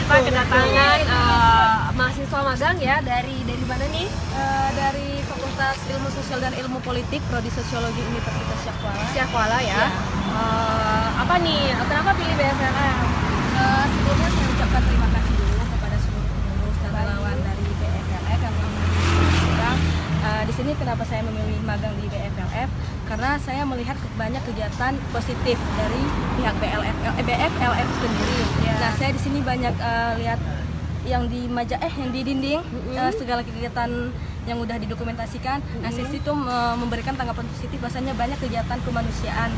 kita kedatangan mahasiswa magang ya dari mana nih? Dari Fakultas Ilmu Sosial dan Ilmu Politik, Prodi Sosiologi Universitas Syahkuala. Syahkuala ya. Apa nih? Kenapa pilih BFLF? Sebelumnya saya ucapkan terima kasih dulu kepada seluruh pengurus dan relawan dari BFLF yang telah mendukung. Di sini kenapa saya memilih magang di BFLF? Karena saya melihat banyak kegiatan positif dari pihak BFLF sendiri. Nah, saya di sini banyak lihat yang di yang di dinding, segala kegiatan yang udah didokumentasikan. Nah, saya situ memberikan tanggapan positif bahwasanya banyak kegiatan kemanusiaan.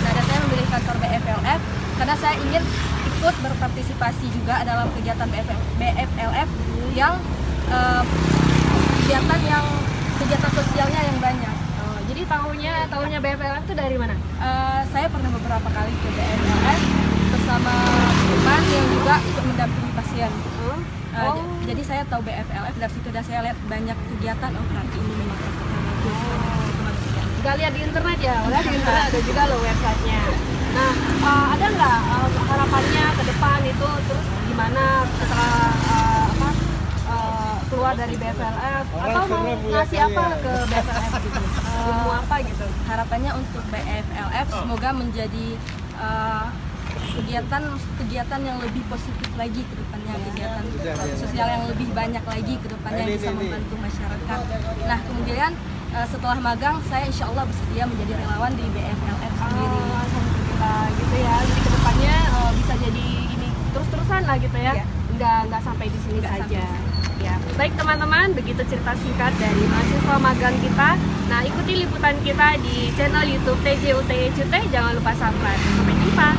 Nah, dan saya memilih kantor BFLF karena saya ingin ikut berpartisipasi juga dalam kegiatan BFLF yang kegiatan sosialnya yang banyak. Jadi tahunya BFLF itu dari mana? Saya pernah beberapa kali ke BFLF bersama teman yang juga ikut mendampingi pasien. Jadi saya tahu BFLF dari situ dan saya lihat banyak kegiatan. Berarti ini memang kemanusiaan. Nggak lihat di internet ya? Udah di internet ada juga loh websitenya. Nah, ada nggak harapannya ke depan itu terus gimana setelah keluar dari BFLF atau mau ngasih apa ke BFLF gitu? Ilmu apa gitu? Harapannya untuk BFLF semoga menjadi kegiatan yang lebih positif lagi ke depannya, kegiatan sosial yang lebih banyak lagi ke depannya yang bisa membantu masyarakat. Nah, kemudian setelah magang saya insya Allah bersedia menjadi relawan di BFLF sendiri. Alhamdulillah gitu ya. Jadi kedepannya bisa jadi ini terus-terusan lah gitu ya. Nggak sampai di sini saja. Ya, baik teman-teman, begitu cerita singkat dari mahasiswa magang kita. Nah, ikuti liputan kita di channel YouTube TJUT. Jangan lupa subscribe. Sampai jumpa.